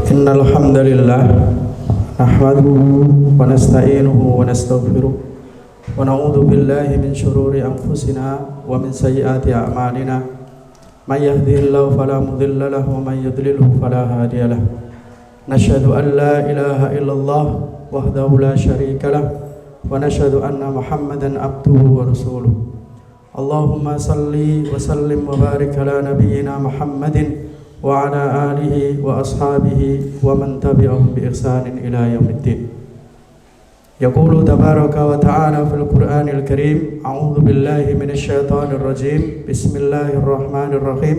Innal hamdalillah nahmaduhu wa nasta'inuhu wa nastaghfiruh wa na'udzu billahi min shururi anfusina wa min sayyiati a'malina may yahdihillahu fala mudilla lahu wa may yudlilhu fala hadiya lahu nashhadu an la ilaha illallah wahdahu la syarika lahu wa nashhadu anna Muhammadan abduhu wa rasuluh. Allahumma salli wa sallim wa barik ala nabiyyina Muhammadin wa ala alihi wa ashabihi wa man tabi'ahum bi ihsanin ila yaumiddin. Yaqulu tabaraka wa ta'ala fil Qur'anil Karim, a'udzu billahi minasy syaithanir rajim. Bismillahirrahmanirrahim.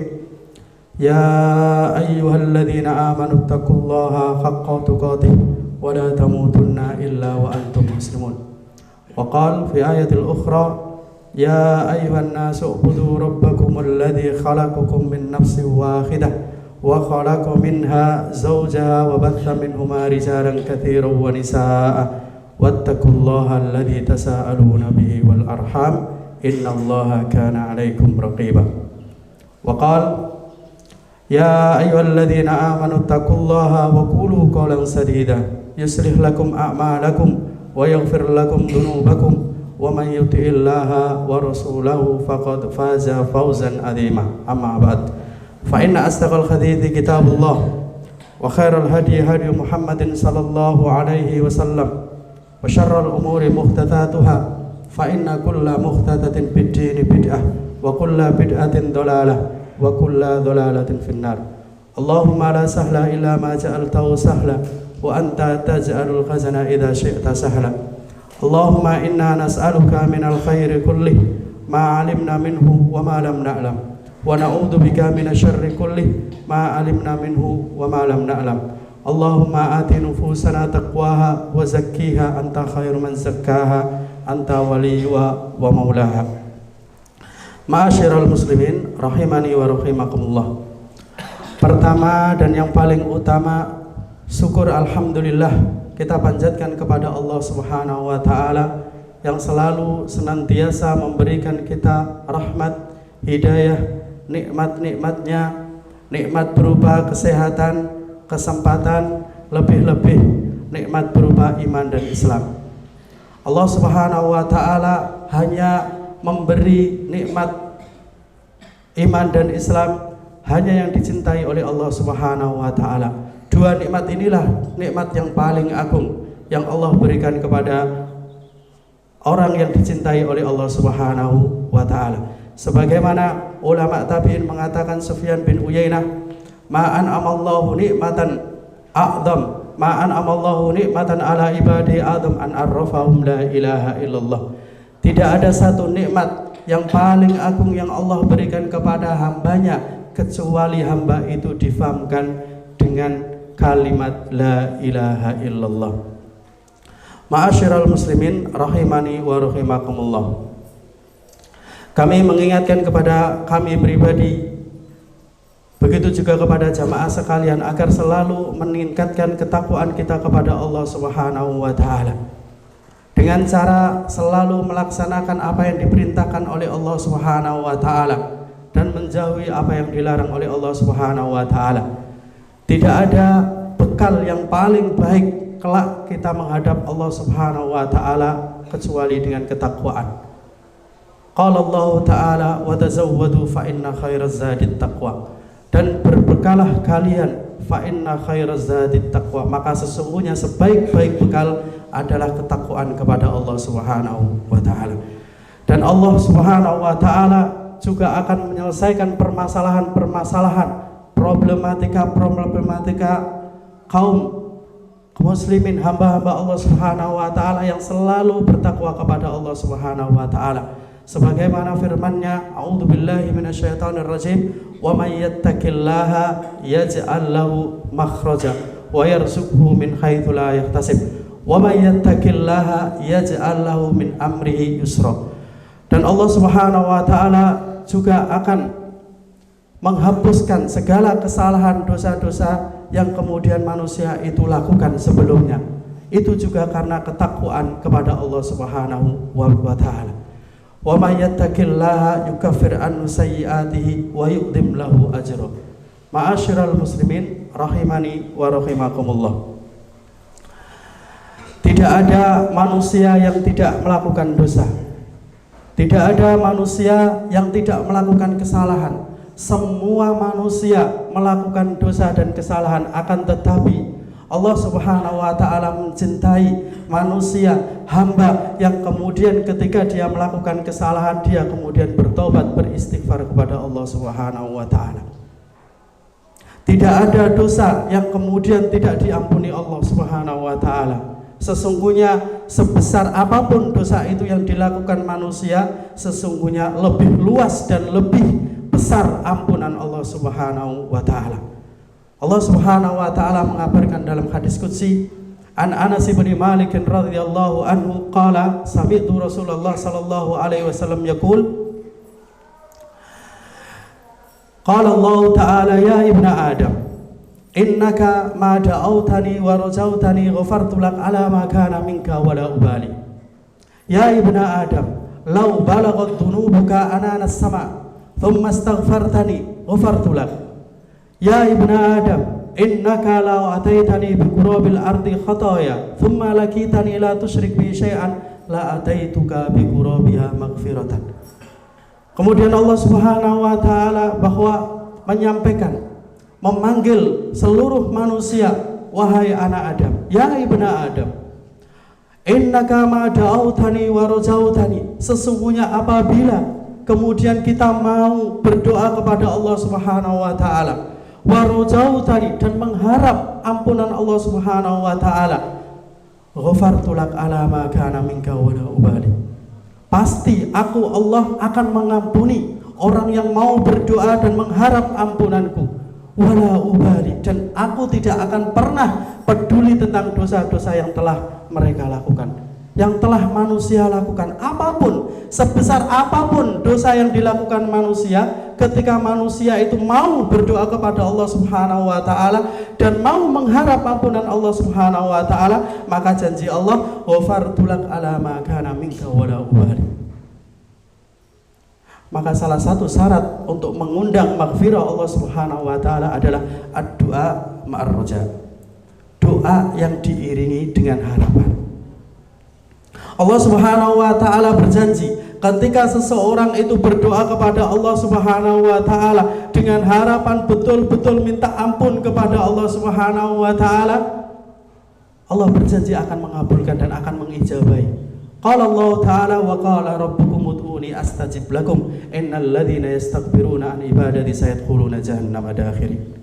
Ya ayyuhalladzina amanu taqullaha haqqa tuqatih wa la tamutunna illa wa antum muslimun. Wa qala fi ayatil ukhra, Ya ayyuhan nasu ubudu rabbakum alladhi khalaqakum min nafsin wahidah wa khalaqa minha zawjaha wa batha minhuma rijalan katsiran wa nisaa'a wattaqullaha alladhi tasaaluna bihi wal arham innallaha kana 'alaikum raqiba. Wa qala Ya ayyuhalladzina amanu taqullaha wa qulu qawlan sadida yuslih lakum a'malakum wa yaghfir lakum dhunubakum wa man yuti'illaha wa rasulahu faqad faza fawzan 'azima. Amma ba'd, fa inna asdaqal hadithi kitabullah wa khairal hadi hadi Muhammadin sallallahu alaihi wasallam wa syarrul umuri muhdatsatuha fa inna kulla muhdatsatin bid-dini bid'ah wa kulla bid'atin dhalalah wa kulla dhalalatin finnar. Allahumma la sahla illa ma ja'altahu sahla wa anta taj'alul khazana idza syi'ta sahla. Allahumma inna nas'aluka minal khairi kullih ma 'alimna minhu wa ma lam na'lam wa na'udzu bika minasy syarri kullih ma 'alimna minhu wa ma lam na'lam. Allahumma ati nufusana taqwaha wa zakkiha anta khairu man zakkaha anta waliyuha wa maulaha. Ma'asyiral muslimin rahimani wa rahimakumullah. Pertama dan yang paling utama, syukur alhamdulillah kita panjatkan kepada Allah Subhanahu wa ta'ala yang selalu senantiasa memberikan kita rahmat, hidayah, nikmat-nikmatnya, nikmat berupa kesehatan, kesempatan, lebih-lebih nikmat berupa iman dan Islam. Allah Subhanahu wa ta'ala hanya memberi nikmat iman dan Islam hanya yang dicintai oleh Allah Subhanahu wa ta'ala. Dua nikmat inilah nikmat yang paling agung yang Allah berikan kepada orang yang dicintai oleh Allah Subhanahu wa ta'ala. Sebagaimana ulama tabi'in mengatakan, Sufyan bin Uyainah, ma'an amallahu nikmatan a'zam, ma'an amallahu nikmatan ala ibadi a'zam an arrafahum la ilaha illallah. Tidak ada satu nikmat yang paling agung yang Allah berikan kepada hambanya kecuali hamba itu difahamkan dengan kalimat la ilaha illallah. Ma'asyiral muslimin rahimani wa rahimakumullah. Kami mengingatkan kepada kami pribadi, begitu juga kepada jamaah sekalian, agar selalu meningkatkan ketakwaan kita kepada Allah Subhanahu wa ta'ala dengan cara selalu melaksanakan apa yang diperintahkan oleh Allah Subhanahu wa ta'ala dan menjauhi apa yang dilarang oleh Allah Subhanahu wa ta'ala. Tidak ada bekal yang paling baik kelak kita menghadap Allah Subhanahu wa ta'ala kecuali dengan ketakwaan. Qala Allah ta'ala wa tazawwadu fa inna khairaz zadit taqwa. Dan berbekalah kalian fa inna khairaz zadit taqwa. Maka sesungguhnya sebaik-baik bekal adalah ketakwaan kepada Allah Subhanahu wa ta'ala. Dan Allah Subhanahu wa ta'ala juga akan menyelesaikan permasalahan-permasalahan, problematika kaum muslimin, hamba-hamba Allah Subhanahu wa ta'ala yang selalu bertakwa kepada Allah Subhanahu wa ta'ala. Sebagaimana firman-Nya, a'udzubillahi minasyaitonir rajim, wa may yattaqillaha yaj'al lahu makhraja wa yarzuqhu min haitsu la yahtasib wa may yattaqillaha yaj'al lahu min amrihi yusra. Dan Allah Subhanahu wa ta'ala juga akan menghapuskan segala kesalahan, dosa-dosa yang kemudian manusia itu lakukan sebelumnya. Itu juga karena ketakwaan kepada Allah Subhanahu wa ta'ala. Wa may yattaqillaha yukaffir anhu sayyi'atihi wa yuqdim lahu ajra. Ma'asyiral muslimin rahimani wa rahimakumullah. Tidak ada manusia yang tidak melakukan dosa. Tidak ada manusia yang tidak melakukan kesalahan. Semua manusia melakukan dosa dan kesalahan, akan tetapi Allah Subhanahu wa ta'ala mencintai manusia, hamba yang kemudian ketika dia melakukan kesalahan, dia kemudian bertobat, beristighfar kepada Allah Subhanahu wa ta'ala. Tidak ada dosa yang kemudian tidak diampuni Allah Subhanahu wa ta'ala. Sesungguhnya sebesar apapun dosa itu yang dilakukan manusia, sesungguhnya lebih luas dan lebih besar ampunan Allah Subhanahu wa ta'ala. Allah Subhanahu wa ta'ala mengabarkan dalam hadis qudsi, an Anas bin Malik radhiyallahu anhu qala sami'tu Rasulullah sallallahu alaihi wasallam yaqul, qala Allah ta'ala ya ibna Adam, innaka ma da'awtani wa rajautani ghafartu lak ala ma kana minka wa la ubali. Ya ibna Adam, law balagat dhunubuka anana as-sama' thumma astaghfartani ghafartu lak. Ya ibna Adam, innaka law ataitani bi qurabil ardi khataya thumma lakitani la tusyrik bi syai'an la ataituka bi qurabiha maghfiratan. Kemudian Allah Subhanahu wa ta'ala bahwa menyampaikan, memanggil seluruh manusia, wahai anak Adam, ya ibna Adam, innaka ma da'autani wa rajautani, sesungguhnya apabila kemudian kita mau berdoa kepada Allah Subhanahu wa ta'ala, wa rajautani, dan mengharap ampunan Allah Subhanahu wa ta'ala, ghafartu lak ala ma kana minka wa la ubali, pasti aku Allah akan mengampuni orang yang mau berdoa dan mengharap ampunanku, wala ubali, dan aku tidak akan pernah peduli tentang dosa-dosa yang telah mereka lakukan, yang telah manusia lakukan. Apapun, sebesar apapun dosa yang dilakukan manusia, ketika manusia itu mau berdoa kepada Allah Subhanahu wa ta'ala dan mau mengharap ampunan Allah Subhanahu wa ta'ala, maka janji Allah, ghafartu lak ala ma kana minka wala ubali. Maka salah satu syarat untuk mengundang maghfirah Allah Subhanahu wa ta'ala adalah ad-du'a ma'ar roja, doa yang diiringi dengan harapan. Allah Subhanahu wa ta'ala berjanji, ketika seseorang itu berdoa kepada Allah Subhanahu wa ta'ala dengan harapan betul-betul minta ampun kepada Allah Subhanahu wa ta'ala, Allah berjanji akan mengabulkan dan akan mengijabahi. Qala Allah ta'ala wa qala rabbukum ud'uni astajib lakum innal ladzina yastakbiruna an ibadati sayadkhuluna jahannama dakhirin.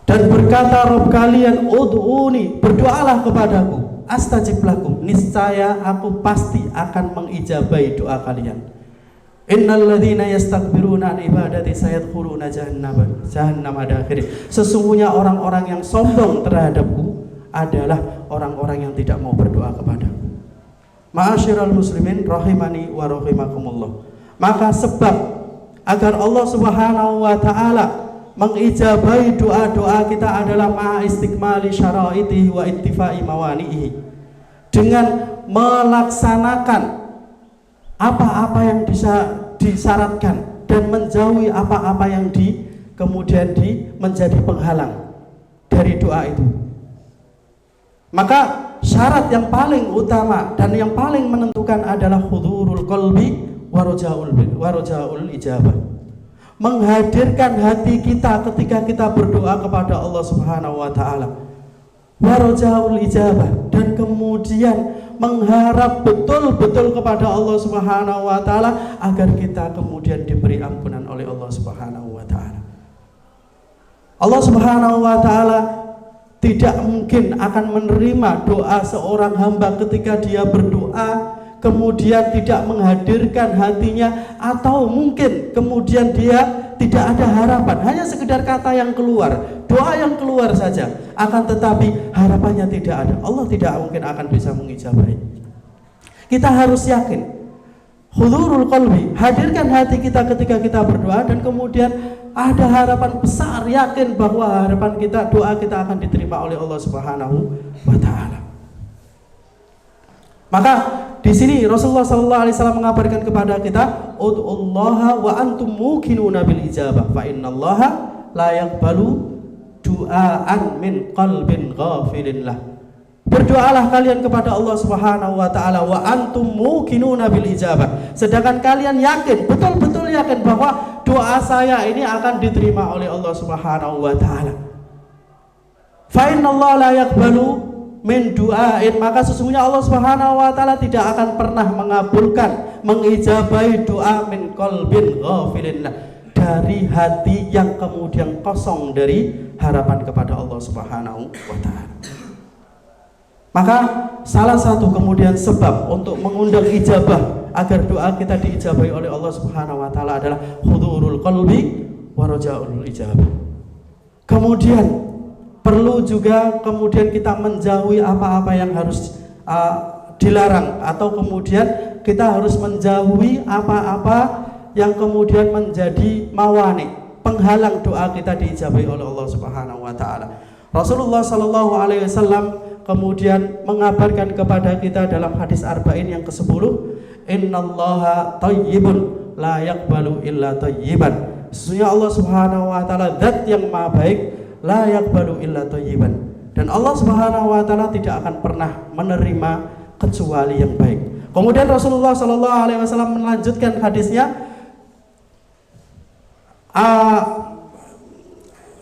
Dan berkata Rabb kalian, ud'uni, berdoalah kepadaku, astajib lakum, niscaya aku pasti akan mengijabahi doa kalian. Innal ladzina yastakbiruna an ibadati sayadkhuluna jahannama dakhirin. Sesungguhnya orang-orang yang sombong terhadapku adalah orang-orang yang tidak mau berdoa kepadaku. Ma'asyiral muslimin rahimani wa rahimakumullah. Maka sebab agar Allah Subhanahu wa ta'ala mengijabahi doa-doa kita adalah ma'istikmali syara'itihi wa intifai mawani'ihi, dengan melaksanakan apa-apa yang disyaratkan dan menjauhi apa-apa yang kemudian menjadi penghalang dari doa itu. Maka syarat yang paling utama dan yang paling menentukan adalah hudurul qalbi wa rajaul ijabah, menghadirkan hati kita ketika kita berdoa kepada Allah Subhanahu wa ta'ala, wa rajaul ijabah, dan kemudian mengharap betul-betul kepada Allah Subhanahu wa ta'ala agar kita kemudian diberi ampunan oleh Allah Subhanahu wa ta'ala. Allah Subhanahu wa ta'ala tidak mungkin akan menerima doa seorang hamba ketika dia berdoa kemudian tidak menghadirkan hatinya, atau mungkin kemudian dia tidak ada harapan, hanya sekedar kata yang keluar, doa yang keluar saja, akan tetapi harapannya tidak ada. Allah tidak mungkin akan bisa mengijabahi. Kita harus yakin, hudurul qalbi, hadirkan hati kita ketika kita berdoa, dan kemudian ada harapan besar, yakin bahwa harapan kita, doa kita akan diterima oleh Allah Subhanahu wa ta'ala. Maka di sini Rasulullah SAW mengabarkan kepada kita, ud'ullaha wa antum muqinuna bil ijabah fa innallaha la yaqbalu du'aan min qalbin ghafilin lah. Berdoalah kalian kepada Allah Subhanahu wa taala wa antum muqinuna bil ijabah. Sedangkan kalian yakin, betul-betul yakin bahwa doa saya ini akan diterima oleh Allah Subhanahu wa taala. Fa innallaha la yaqbalu min du'ain, maka sesungguhnya Allah Subhanahu wa taala tidak akan pernah mengabulkan, mengijabahi doa min qalbin ghafilin, dari hati yang kemudian kosong dari harapan kepada Allah Subhanahu wa taala. Maka salah satu kemudian sebab untuk mengundang ijabah agar doa kita diijabahi oleh Allah Subhanahu wa taala adalah hudurul qalbi wa rajaul ijabah. Kemudian perlu juga kemudian kita menjauhi apa-apa yang harus dilarang, atau kemudian kita harus menjauhi apa-apa yang kemudian menjadi mawani, penghalang doa kita diijabahi oleh Allah Subhanahu wa taala. Rasulullah sallallahu alaihi wasallam kemudian mengabarkan kepada kita dalam hadis arba'in yang ke-10, innallaha thayyibun la yaqbalu illa thayyiban. Sesungguhnya Allah Subhanahu wa taala zat yang maha baik, la yaqbalu illa thayyiban. Dan Allah Subhanahu wa taala tidak akan pernah menerima kecuali yang baik. Kemudian Rasulullah sallallahu alaihi wasallam melanjutkan hadisnya,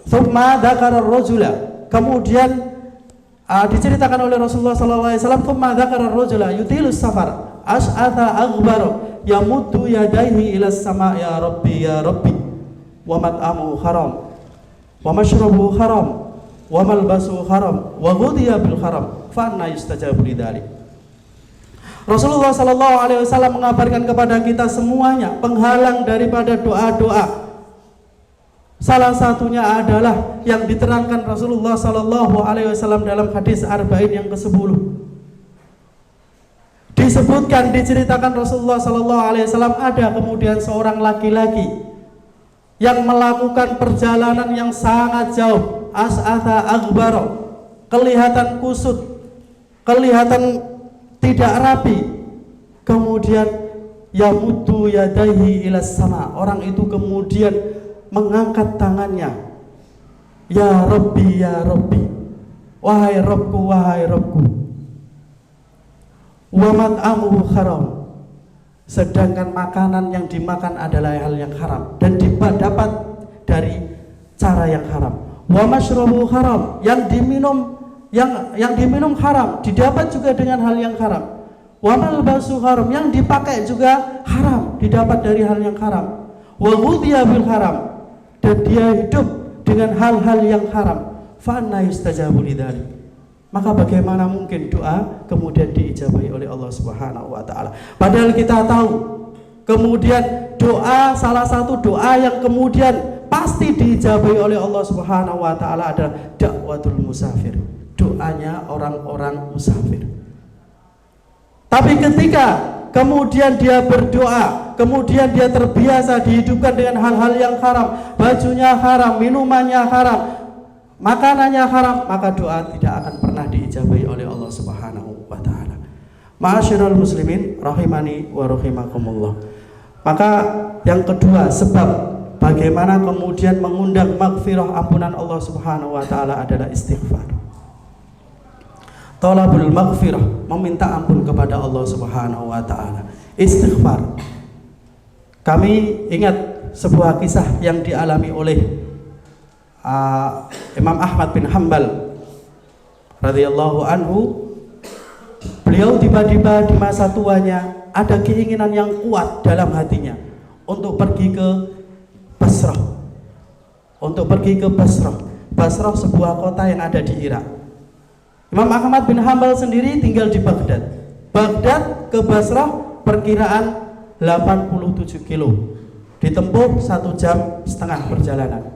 thumma dzakara ar-rajula, kemudian diceritakan oleh Rasulullah sallallahu alaihi wasallam, thumma dzakara ar-rajula yutilus safar as'atha aghbar yamuddu yadayhi ila as-sama' ya rabbi ya rabbi wa mat'amuhu haram wa mashrabuhu haram wa malbasuhu haram wa ghudhiya bil haram fa anna yustajabu lidzalik. Rasulullah sallallahu alaihi wasallam mengabarkan kepada kita semuanya penghalang daripada doa-doa. Salah satunya adalah yang diterangkan Rasulullah sallallahu alaihi wasallam dalam hadis arba'in yang ke-10. Disebutkan, diceritakan Rasulullah sallallahu alaihi wasallam ada kemudian seorang laki-laki yang melakukan perjalanan yang sangat jauh, as'atha aghbara, kelihatan kusut, kelihatan tidak rapi. Kemudian yamuddu yadaihi ilas sama, orang itu kemudian mengangkat tangannya, ya Rabbi ya Rabbi, wahai Rabbku wahai Rabbku, wa mat'amuhu haram, sedangkan makanan yang dimakan adalah hal yang haram dan dapat dari cara yang haram. Wa mashrabuhu haram, yang diminum haram, didapat juga dengan hal yang haram. Wa malbasuhu haram, yang dipakai juga haram, didapat dari hal yang haram. Wa ghudhiya bil haram, dan dia hidup dengan hal-hal yang haram. Fa anna yustajabu lidzalik, maka bagaimana mungkin doa kemudian diijabahi oleh Allah Subhanahu wa taala? Padahal kita tahu kemudian doa, salah satu doa yang kemudian pasti diijabahi oleh Allah Subhanahu wa taala adalah dakwatul musafir, doanya orang-orang musafir. Tapi ketika kemudian dia berdoa, kemudian dia terbiasa dihidupkan dengan hal-hal yang haram, bajunya haram, minumannya haram, makanannya haram, maka doa tidak akan pernah diijabahi oleh Allah Subhanahu wa taala. Ma'asyiral muslimin rahimani wa rahimakumullah. Maka yang kedua sebab bagaimana kemudian mengundang maghfirah, ampunan Allah Subhanahu wa taala adalah istighfar. Talabul maghfirah, meminta ampun kepada Allah Subhanahu wa taala. Istighfar. Kami ingat sebuah kisah yang dialami oleh Imam Ahmad bin Hanbal radhiyallahu anhu. Beliau tiba-tiba di masa tuanya ada keinginan yang kuat dalam hatinya untuk pergi ke Basrah. Untuk pergi ke Basrah. Basrah sebuah kota yang ada di Irak. Imam Ahmad bin Hanbal sendiri tinggal di Baghdad. Baghdad ke Basrah perkiraan 87 kilo, ditempuh 1,5 jam perjalanan.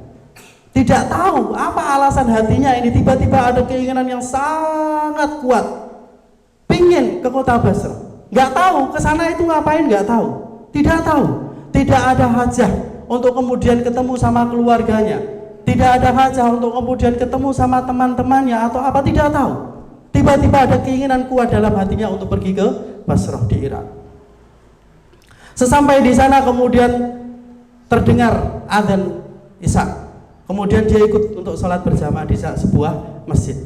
Tidak tahu apa alasan hatinya ini, tiba-tiba ada keinginan yang sangat kuat, pingin ke kota Basrah. Nggak tahu ke sana itu ngapain, nggak tahu, tidak tahu. Tidak ada hajah untuk kemudian ketemu sama keluarganya, tidak ada hajah untuk kemudian ketemu sama teman-temannya atau apa, tidak tahu. Tiba-tiba ada keinginan kuat dalam hatinya untuk pergi ke Basrah di Irak. Sesampai di sana kemudian terdengar adzan Isya. Kemudian dia ikut untuk sholat berjamaah di sebuah masjid.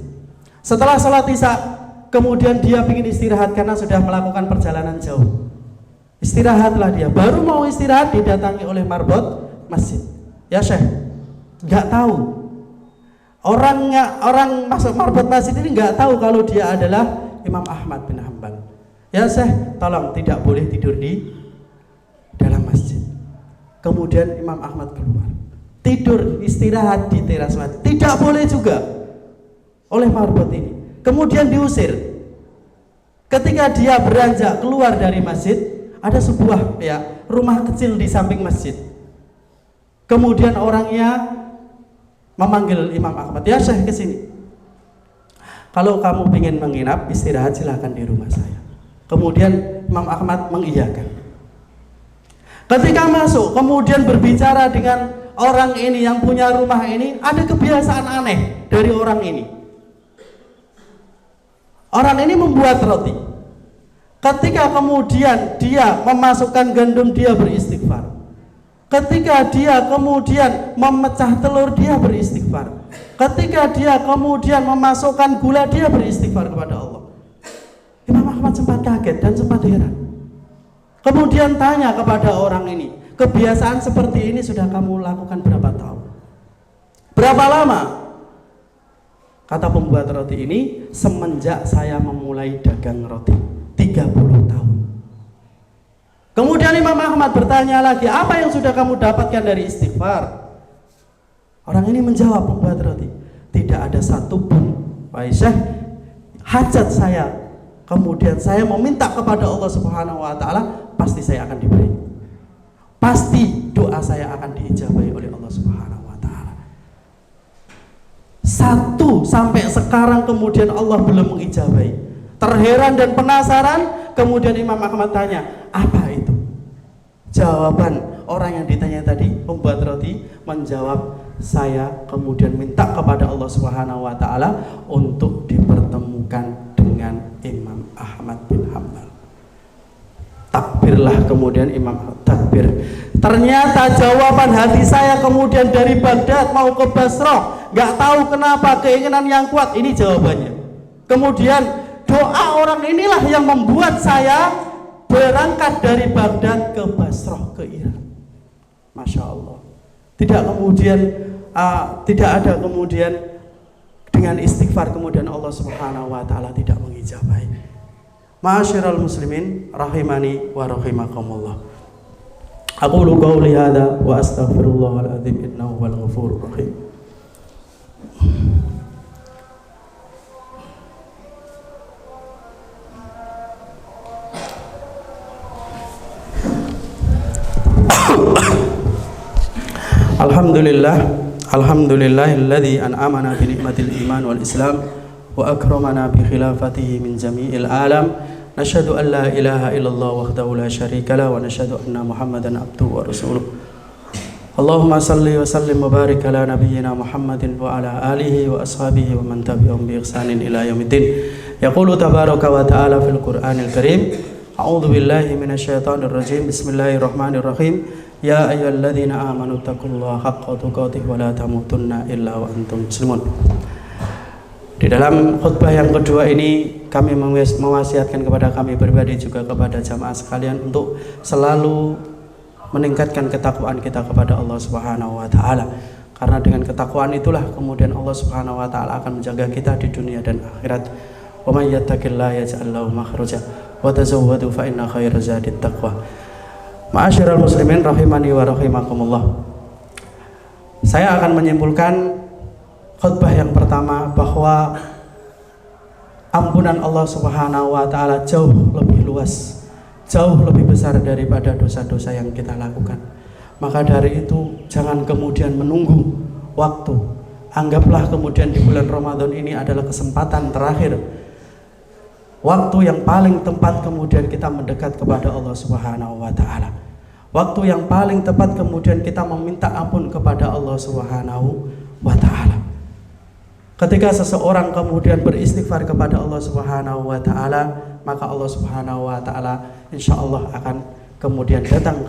Setelah sholat isya, kemudian dia ingin istirahat karena sudah melakukan perjalanan jauh. Istirahatlah dia. Baru mau istirahat didatangi oleh marbot masjid. Ya Syekh, nggak tahu. Orang masuk marbot masjid ini nggak tahu kalau dia adalah Imam Ahmad bin Hanbal. Ya Syekh, tolong tidak boleh tidur di dalam masjid. Kemudian Imam Ahmad keluar. Tidur istirahat di teras masjid tidak boleh juga oleh marbot ini. Kemudian diusir. Ketika dia beranjak keluar dari masjid, ada sebuah rumah kecil di samping masjid. Kemudian orangnya memanggil Imam Ahmad, "Ya Syekh, ke sini. Kalau kamu ingin menginap istirahat silahkan di rumah saya." Kemudian Imam Ahmad mengiyakan. Ketika masuk kemudian berbicara dengan orang ini yang punya rumah ini, ada kebiasaan aneh dari orang ini. Orang ini membuat roti. Ketika kemudian dia memasukkan gandum, dia beristighfar. Ketika dia kemudian memecah telur, dia beristighfar. Ketika dia kemudian memasukkan gula, dia beristighfar kepada Allah. Imam Ahmad sempat kaget dan sempat heran. Kemudian tanya kepada orang ini, "Kebiasaan seperti ini sudah kamu lakukan berapa tahun?" "Berapa lama?" Kata pembuat roti ini, "Semenjak saya memulai dagang roti, 30 tahun." Kemudian Imam Ahmad bertanya lagi, "Apa yang sudah kamu dapatkan dari istighfar?" Orang ini menjawab, pembuat roti, "Tidak ada satupun, wahai Syekh, hajat saya, kemudian saya meminta kepada Allah Subhanahu wa Ta'ala, pasti saya akan diberi. Pasti doa saya akan diijabahi oleh Allah Subhanahu wa Ta'ala." Sampai sekarang kemudian Allah belum mengijabahi. Terheran dan penasaran, kemudian Imam Ahmad tanya, "Apa itu?" Jawaban orang yang ditanya tadi, pembuat roti, menjawab, "Saya kemudian minta kepada Allah Subhanahu wa Ta'ala untuk dipertemukan dengan Imam Ahmad bin Hanbal." Takbirlah kemudian Imam takbir. Ternyata jawaban hati saya kemudian dari Baghdad mau ke Basrah, nggak tahu kenapa, keinginan yang kuat, ini jawabannya. Kemudian doa orang inilah yang membuat saya berangkat dari Baghdad ke Basrah, ke Iran. Masya Allah. Tidak ada kemudian dengan istighfar kemudian Allah Subhanahu wa Ta'ala tidak mengijabahi. Ma'asyiral muslimin rahimani wa rahimakumullah. Aqulu qawli hadza wa astaghfirullahal azim innahu wal ghafurur rahim. Alhamdulillahilladzi an'amana bi ni'matil iman wal islam wa akramana bi khilafatihi min jami'il alam. Nashhadu an la ilaha illallah wahdahu la syarika lah wa nashhadu anna Muhammadan abduhu wa rasuluh. Allahumma salli wa sallim wa barik ala nabiyyina Muhammadin wa ala alihi wa ashabihi wa man tabi'ahum bi ihsanin ila yaumiddin. Yaqulu tabaraka wa ta'ala fil Qur'anil Karim, a'udzu billahi minasyaitonir rajim. Bismillahirrahmanirrahim. Ya ayyuhalladzina amanu taqullaha haqqa tuqatih wa la tamutunna illa wa antum muslimun. Di dalam khutbah yang kedua ini kami mewasiatkan kepada kami pribadi juga kepada jamaah sekalian untuk selalu meningkatkan ketakwaan kita kepada Allah Subhanahu wa Ta'ala. Karena dengan ketakwaan itulah kemudian Allah Subhanahu wa Ta'ala akan menjaga kita di dunia dan akhirat. Wa may yattaqillaha yaj'al lahu makhraja wa tazawwadu fa inna khairaz zadit taqwa. Ma'asyiral muslimin rahimani wa rahimakumullah. Saya akan menyimpulkan khutbah yang pertama bahwa ampunan Allah Subhanahu wa Ta'ala jauh lebih luas, jauh lebih besar daripada dosa-dosa yang kita lakukan. Maka dari itu jangan kemudian menunggu waktu. Anggaplah kemudian di bulan Ramadan ini adalah kesempatan terakhir, waktu yang paling tepat kemudian kita mendekat kepada Allah Subhanahu wa Ta'ala. Waktu yang paling tepat kemudian kita meminta ampun kepada Allah Subhanahu wa Ta'ala. Ketika seseorang kemudian beristighfar kepada Allah Subhanahu wa Ta'ala, maka Allah Subhanahu wa Ta'ala insya Allah akan kemudian datang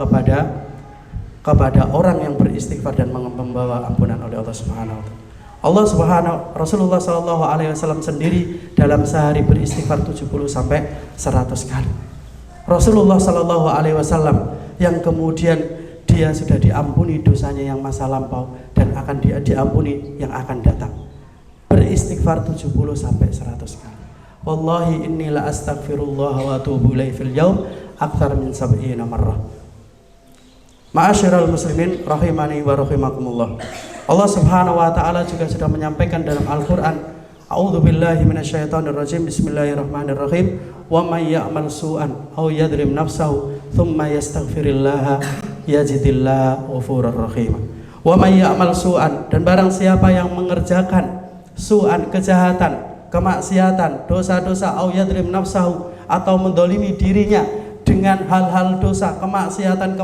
kepada orang yang beristighfar dan membawa ampunan oleh Allah Subhanahu wa taala. Rasulullah sallallahu alaihi wasallam sendiri dalam sehari beristighfar 70 sampai 100 kali. Rasulullah sallallahu alaihi wasallam yang kemudian dia sudah diampuni dosanya yang masa lampau dan akan diampuni yang akan datang. Beristighfar 70 sampai 100 kali. Wallahi inni la astaghfirullah wa atubu ilaihi fil yaum akthar min 70 marrah. Ma'asyiral muslimin rahimani wa rahimakumullah. Allah Subhanahu wa taala juga sudah menyampaikan dalam Al-Qur'an, a'udzubillahi minasyaitonirrajim, bismillahirrahmanirrahim, wa may ya'mal su'an aw yadrim nafsahu thumma yastaghfirillaha yajidillaha ghafurur rahim. Wa may ya'mal su'an, dan barang siapa yang mengerjakan su'an, kejahatan, kemaksiatan, dosa-dosa, aw yadrim nafsahu, atau mendolimi dirinya dengan hal-hal dosa, kemaksiatan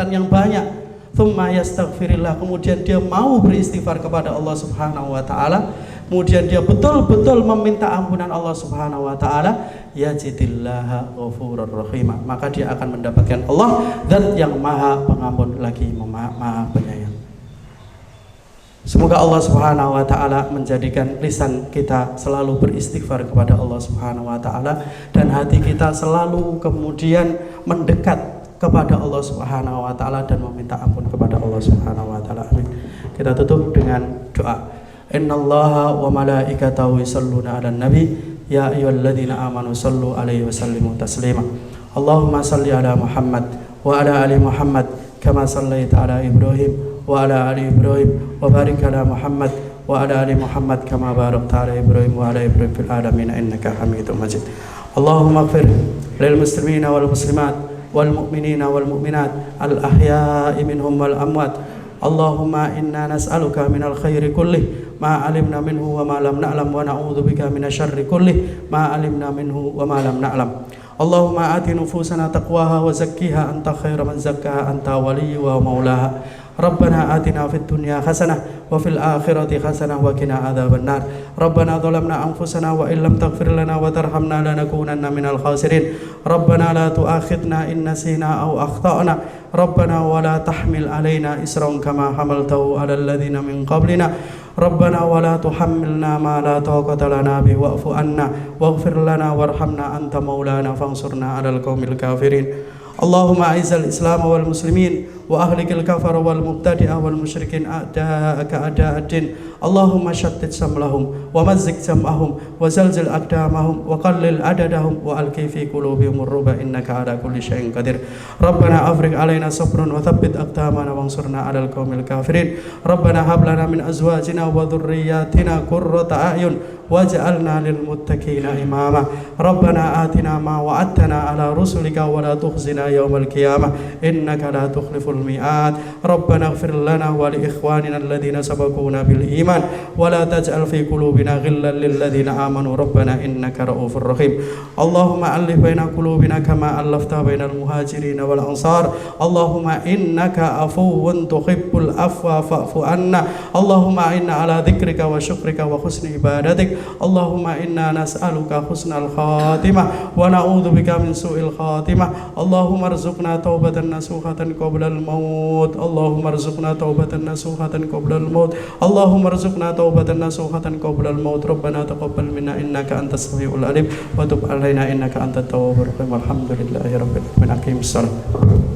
yang banyak, thumma yastaghfirillah, kemudian dia mau beristighfar kepada Allah Subhanahu wa taala, kemudian dia betul-betul meminta ampunan Allah Subhanahu wa taala, yajidillaha ghafurur rahim, maka dia akan mendapatkan Allah zat yang maha pengampun lagi maha penyayang. Semoga Allah Subhanahu wa taala menjadikan lisan kita selalu beristighfar kepada Allah Subhanahu wa taala dan hati kita selalu kemudian mendekat kepada Allah Subhanahu wa taala dan meminta ampun kepada Allah Subhanahu wa taala. Amin. Kita tutup dengan doa. Innallaha wa malaikatahu yusholluna 'alan nabi ya ayyuhalladzina amanu shallu 'alaihi wa sallimu taslima. Allahumma shalli 'ala Muhammad wa 'ala ali Muhammad kama shallaita 'ala Ibrahim wa 'ala ali Ibrahim wa barik 'ala Muhammad wa 'ala ali Muhammad kama barakta 'ala Ibrahim wa 'ala Ibrahim fil alamin innaka Hamidum Majid. Allahumma ighfir lil muslimina wal muslimat wal mu'minina wal mu'minat al ahya'i minhum wal amwat. Allahumma inna nas'aluka minal khairi kullih ma alimna minhu wa ma lam na'lam wa na'udzubika minasyarri kullih ma alimna minhu wa ma lam na'lam. Allahumma ati nufusana taqwaha wa zakkiha anta khairu man zakkaha anta waliyuha wa maulaha. Rabbana atina fid dunya hasanah wa fil akhirati hasanah wa qina adzabannar. Rabbana zalamna anfusana wa illam taghfir lana wa tarhamna lanakunanna minal khasirin. Rabbana la tu'akhidna in nasina aw akhtana. Rabbana wa la tahmil alaina isran kama hamaltahu 'alal ladzina min qablina. Rabbana wa la tuhammilna ma la taqata lana bihi wa'fu anna waghfir lana warhamna anta maulana fansurna 'alal qaumil kafirin. Allahumma a'izzal Islam wal muslimin wa ahlikil kafar wal mubtadi'ah wal musyrikin a'da'aka a'da'ad-din. Allahumma shattit samlahum wa mazzik jam'ahum wa zalzil aqdamahum wa qallil adadahum wa alqi fi qulubihim ar-ruba innaka ala kulli syai'in qadir. Rabbana afriq alaina sabrun wa thabbit aqdamana wansurna 'alal qaumil kafirin. Rabbana hab lana min azwajina wa dhurriyyatina qurrata a'yun waj'alna lil muttaqina imama. Rabbana atina ma wa'adtana ala rusulika wa la tukhzina yawmal qiyamah innaka la tukhliful mi'ad. Rabbana ighfir lana wa li ikhwanina alladhina sabaquna bil iman wa la taj'al fi qulubina ghillan lil ladzina amanu rabbana innaka ra'ufur rahim. Allahumma alif baina qulubina kama allafta bainal muhajirin wal ansar. Allahumma innaka afuwwun tuhibbul afwa fa'fu anna. Allahumma inna ala dzikrika wa syukrika wa husni ibadatik. Allahumma inna nas'aluka husnal khatimah wa na'udzubika min su'il khatimah. Allahumma arzuqna taubatan nasuhatan qablal maut. Allahumma arzuqna taubatan nasuhatan qablal maut. Allahumma arzuqna taubatan nasuhatan qablal maut. Rabbana taqabbal minna innaka antas samiul alim wa tub alaina innaka antat tawwabur rahim. Alhamdulillahi rabbil alamin. Aqimissalam.